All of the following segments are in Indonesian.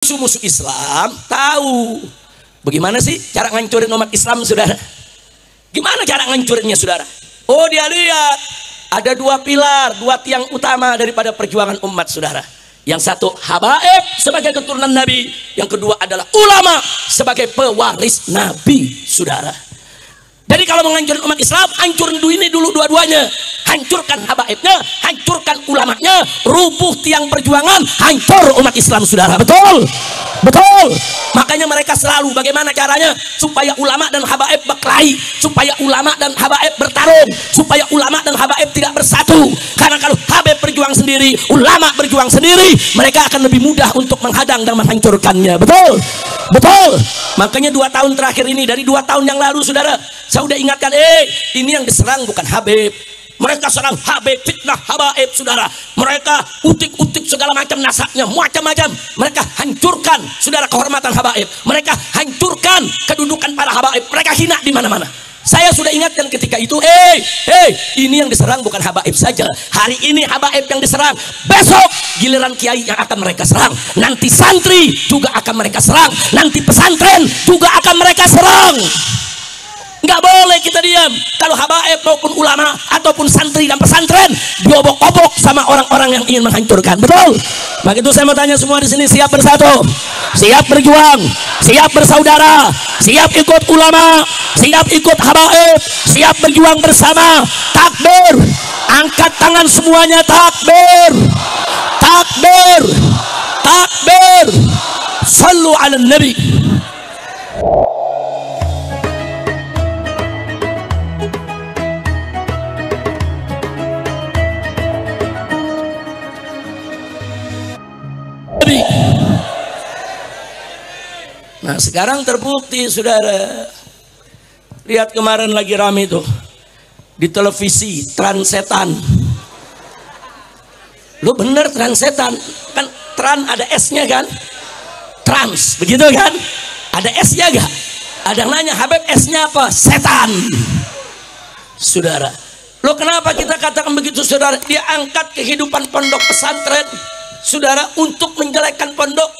musuh-musuh Islam tahu bagaimana sih cara ngancurin umat Islam, saudara. Gimana cara ngancurinnya, saudara? Oh, dia lihat ada dua pilar, dua tiang utama daripada perjuangan umat, saudara. Yang satu habaib sebagai keturunan Nabi, yang kedua adalah ulama sebagai pewaris Nabi, saudara. Jadi kalau menghancurkan umat Islam, hancurin ini dulu dua-duanya. Hancurkan habaibnya, hancurkan ulamanya, rubuh tiang perjuangan, hancur umat Islam, saudara. Betul? Betul. Makanya mereka selalu bagaimana caranya supaya ulama dan habaib berkelahi, supaya ulama dan habaib bertarung, supaya ulama dan habaib tidak bersatu. Karena kalau habaib berjuang sendiri, ulama berjuang sendiri, mereka akan lebih mudah untuk menghadang dan menghancurkannya. Betul? Betul. Makanya 2 tahun terakhir ini, dari 2 tahun yang lalu, saudara, saya udah ingatkan, ini yang diserang bukan Habib. Mereka serang Habib, fitnah habaib, saudara. Mereka utik-utik segala macam nasabnya, macam-macam. Mereka hancurkan, saudara, kehormatan habaib. Mereka hancurkan kedudukan para habaib. Mereka hina di mana-mana. Saya sudah ingatkan ketika itu, ini yang diserang bukan habaib saja. Hari ini habaib yang diserang, besok giliran kiai yang akan mereka serang. Nanti santri juga akan mereka serang. Nanti pesantren juga akan mereka serang. Nggak boleh kita diam kalau habaib maupun ulama ataupun santri dan pesantren diobok-obok sama orang-orang yang ingin menghancurkan. Betul? Maka itu saya mau tanya semua di sini, siap bersatu, siap berjuang, siap bersaudara, siap ikut ulama, siap ikut habaib, siap berjuang bersama. Takbir, angkat tangan semuanya. Takbir, takbir, takbir. Sallu ala nabi. Nah, sekarang terbukti, saudara. Lihat kemarin lagi rame tuh di televisi, Transetan. Lu bener Transetan, kan Tran ada S-nya kan? Trans, begitu kan? Ada S-nya gak? Ada yang nanya, Habib S-nya apa? Setan. Saudara, lo kenapa kita katakan begitu, saudara? Dia angkat kehidupan pondok pesantren, saudara, untuk menjelekkan pondok,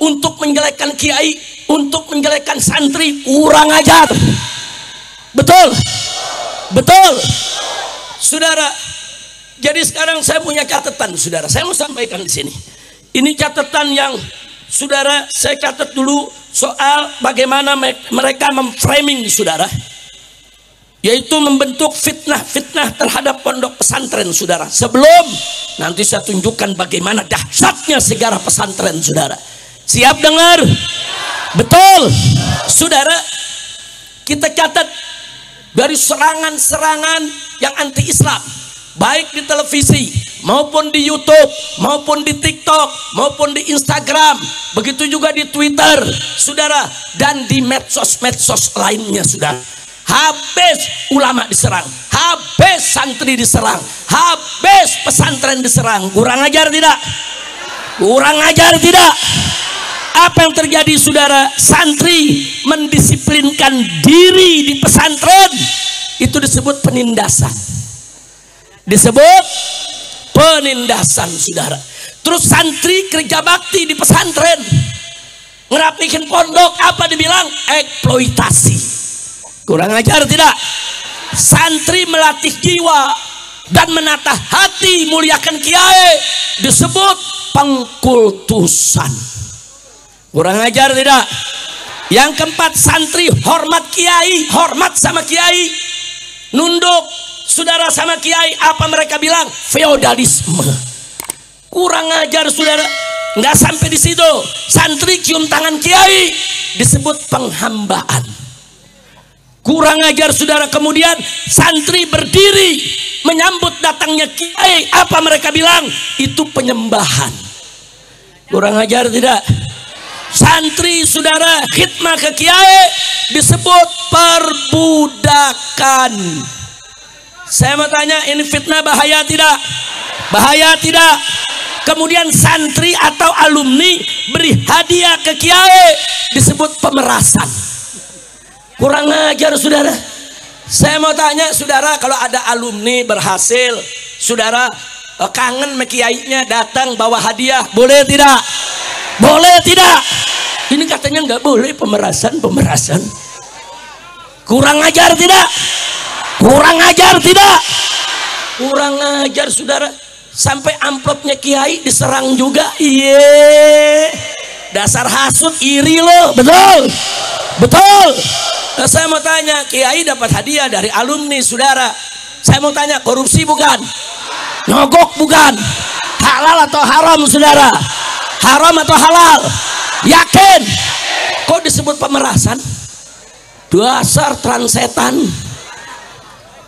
untuk menjelekkan kiai, untuk menjelekkan santri. Kurang ajar. Betul? Betul? Saudara, jadi sekarang saya punya catatan, saudara. Saya mau sampaikan di sini. Ini catatan yang, saudara, saya catat dulu soal bagaimana mereka memframing, saudara, yaitu membentuk fitnah-fitnah terhadap pondok pesantren, saudara. Sebelum nanti saya tunjukkan bagaimana dahsyatnya sejarah pesantren, saudara. Siap dengar? Betul, saudara. Kita catat dari serangan-serangan yang anti-Islam, baik di televisi maupun di YouTube maupun di TikTok maupun di Instagram, begitu juga di Twitter, saudara, dan di medsos-medsos lainnya, saudara. Habis ulama diserang, habis santri diserang, habis pesantren diserang. Kurang ajar tidak? Kurang ajar tidak? Apa yang terjadi, saudara? Santri mendisiplinkan diri di pesantren, itu disebut penindasan. Disebut penindasan, saudara. Terus santri kerja bakti di pesantren, ngerapihin pondok, apa dibilang? Eksploitasi. Kurang ajar tidak? Santri melatih jiwa dan menatah hati, muliakan kiai, disebut pengkultusan. Kurang ajar tidak? Yang keempat, santri hormat kiai, hormat sama kiai, nunduk, saudara, sama kiai. Apa mereka bilang? Feodalisme. Kurang ajar, saudara. Nggak sampai di situ, santri cium tangan kiai, disebut penghambaan. Kurang ajar, saudara. Kemudian santri berdiri menyambut datangnya kiai, apa mereka bilang? Itu penyembahan. Kurang ajar tidak? Santri, saudara, khidmah ke kiai, disebut perbudakan. Saya mau tanya, ini fitnah bahaya tidak? Bahaya tidak? Kemudian santri atau alumni beri hadiah ke kiai, disebut pemerasan. Kurang ajar, saudara. Saya mau tanya, saudara, kalau ada alumni berhasil, saudara, kangen sama kiainya, datang bawa hadiah, boleh tidak? Boleh tidak? Ini katanya nggak boleh pemerasan. Kurang ajar tidak? Kurang ajar tidak? Kurang ajar saudara. Sampai amplopnya kiai diserang juga. Iye, dasar hasut, iri loh. Betul, betul. Nah, saya mau tanya, kiai dapat hadiah dari alumni saudara. Saya mau tanya, korupsi bukan? Nyogok bukan? Halal atau haram saudara? Haram atau halal? Yakin? Kok disebut pemerasan? Dasar transetan.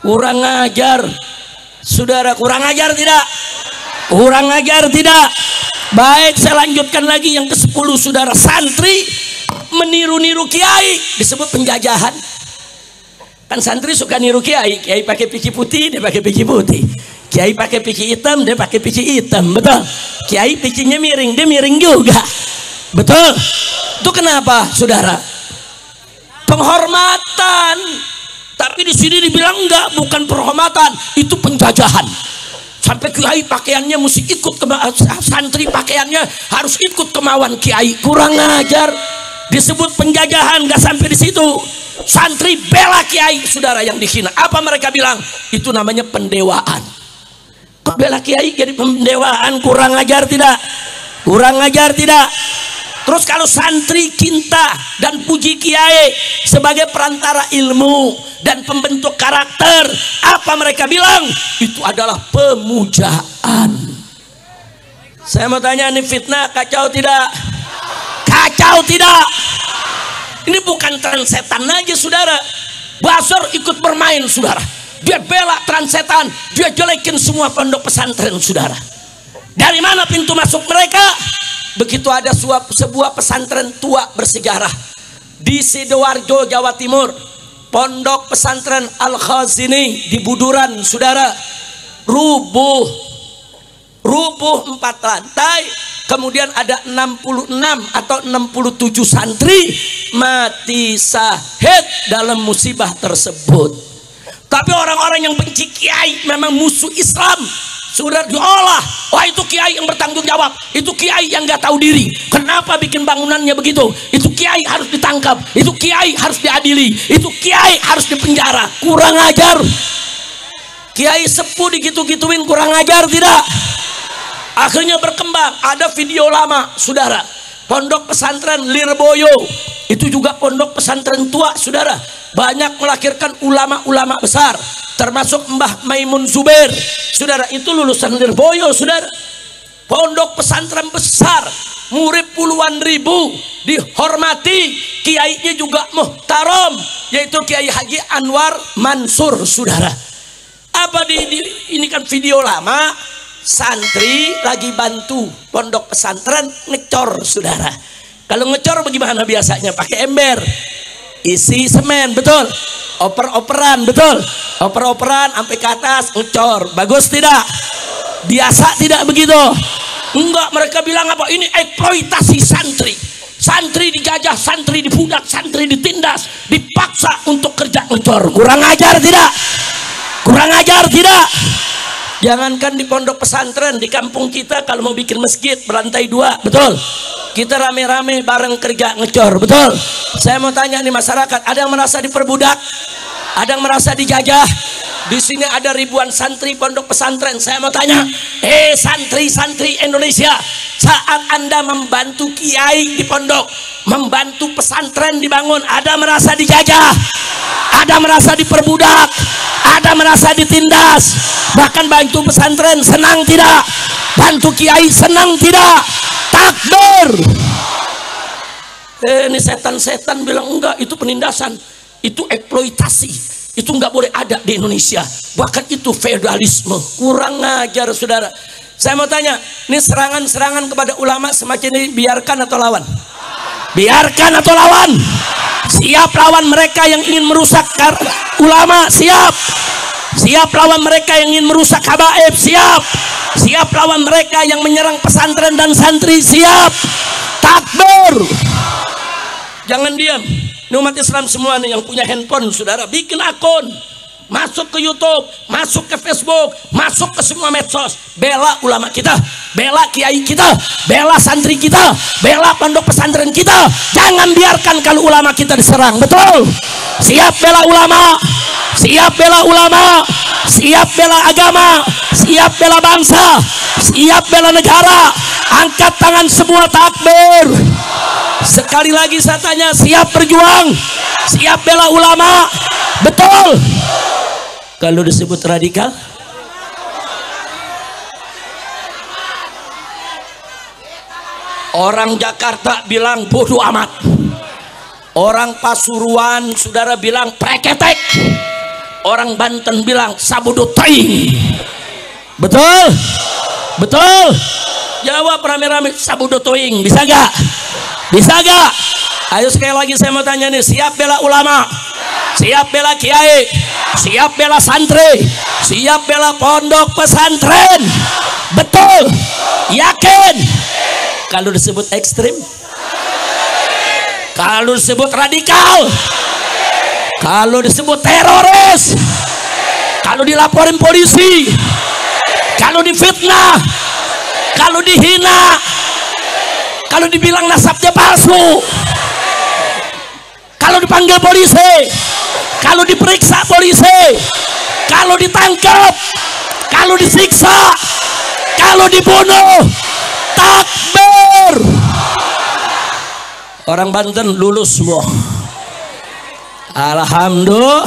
Kurang ajar saudara. Kurang ajar tidak? Kurang ajar tidak? Baik, saya lanjutkan lagi yang ke-10 saudara. Santri meniru-niru kiai disebut penjajahan. Kan santri suka niru kiai. Kiai pakai peci putih, dia pakai peci putih. Kiai pakai peci hitam, dia pakai peci hitam. Betul? Kiai pecinya miring, dia miring juga. Betul? Itu kenapa saudara? Penghormatan. Tapi di sini dibilang enggak, bukan penghormatan, itu penjajahan. Sampai kiai pakaiannya mesti ikut santri pakaiannya harus ikut kemauan kiai. Kurang ajar. Disebut penjajahan. Enggak sampai di situ. Santri bela kiai saudara yang dihina. Apa mereka bilang? Itu namanya pendewaan. Kok bela kiai jadi pendewaan? Kurang ajar tidak? Kurang ajar tidak? Terus kalau santri cinta dan puji kiai sebagai perantara ilmu dan pembentuk karakter, apa mereka bilang? Itu adalah pemujaan. Saya mau tanya, ini fitnah kacau tidak? Kacau tidak? Ini bukan transetan aja saudara. Basor ikut bermain saudara. Dia bela transetan, dia jelekin semua pondok pesantren saudara. Dari mana pintu masuk mereka? Begitu ada sebuah pesantren tua bersejarah di Sidoarjo, Jawa Timur, pondok pesantren Al-Khazini di Buduran saudara, rubuh 4 lantai. Kemudian ada 66 atau 67 santri mati syahid dalam musibah tersebut. Tapi orang-orang yang benci kiai, memang musuh Islam, sudah diolah. Wah, itu kiai yang bertanggung jawab, itu kiai yang nggak tahu diri. Kenapa bikin bangunannya begitu? Itu kiai harus ditangkap, itu kiai harus diadili, itu kiai harus dipenjara. Kurang ajar. Kiai sepuh digitu-gituin, kurang ajar tidak? Akhirnya berkembang, ada video lama saudara, pondok pesantren Lirboyo, itu juga pondok pesantren tua saudara, banyak melahirkan ulama-ulama besar, termasuk Mbah Maimun Zubair saudara, itu lulusan Lirboyo saudara. Pondok pesantren besar, murid puluhan ribu, dihormati, kiainya juga muhtaram, yaitu Kiai Haji Anwar Mansur saudara. Apa ini kan video lama, santri lagi bantu pondok pesantren ngecor saudara. Kalau ngecor bagaimana biasanya? Pakai ember, isi semen, betul? Oper-operan, betul? Oper-operan sampai ke atas ngecor. Bagus tidak? Biasa tidak begitu? Enggak, mereka bilang apa? Ini eksploitasi santri. Santri dijajah, santri dibudak, santri ditindas, dipaksa untuk kerja ngecor. Kurang ajar tidak? Kurang ajar tidak? Jangankan di pondok pesantren, di kampung kita kalau mau bikin masjid berlantai 2, betul? Kita rame-rame bareng kerja ngecor, betul? Saya mau tanya nih masyarakat, ada yang merasa diperbudak? Ada yang merasa dijajah? Di sini ada ribuan santri pondok pesantren. Saya mau tanya, santri-santri Indonesia, saat Anda membantu kiai di pondok, membantu pesantren dibangun, ada merasa dijajah? Ada merasa diperbudak? Ada merasa ditindas? Bahkan bantu pesantren senang tidak? Bantu kiai senang tidak? Takbir. Ini setan-setan bilang enggak, itu penindasan, itu eksploitasi, itu nggak boleh ada di Indonesia, bahkan itu feodalisme. Kurang ajar saudara. Saya mau tanya, ini serangan-serangan kepada ulama semacam ini biarkan atau lawan? Biarkan atau lawan? Siap lawan mereka yang ingin merusak ulama, siap. Siap lawan mereka yang ingin merusak habaib, siap. Siap lawan mereka yang menyerang pesantren dan santri, siap. Takbir. Jangan diam. Ini umat Islam semua nih yang punya handphone saudara, bikin akun, masuk ke YouTube, masuk ke Facebook, masuk ke semua medsos, bela ulama kita, bela kiai kita, bela santri kita, bela pondok pesantren kita. Jangan biarkan kalau ulama kita diserang. Betul? Siap bela ulama, siap bela ulama, siap bela agama, siap bela bangsa, siap bela negara. Angkat tangan semua, takbir. Sekali lagi saya tanya, siap berjuang, siap bela ulama? Betul? Kalau disebut radikal, orang Jakarta bilang bodoh amat, orang Pasuruan saudara bilang preketek, orang Banten bilang sabudu teing. Betul? Betul? Jawab rame-rame, sabudu teing. Bisa gak? Bisa gak? Ayo sekali lagi saya mau tanya nih, siap bela ulama, siap bela kiai, siap bela santri, siap bela pondok pesantren? Betul? Yakin? Kalau disebut ekstrim, kalau disebut radikal, kalau disebut teroris, kalau dilaporin polisi, kalau difitnah, kalau dihina, kalau dibilang nasabnya palsu, kalau dipanggil polisi, kalau diperiksa polisi, kalau ditangkap, kalau disiksa, kalau dibunuh, takbir. Orang Banten lulus semua, alhamdulillah.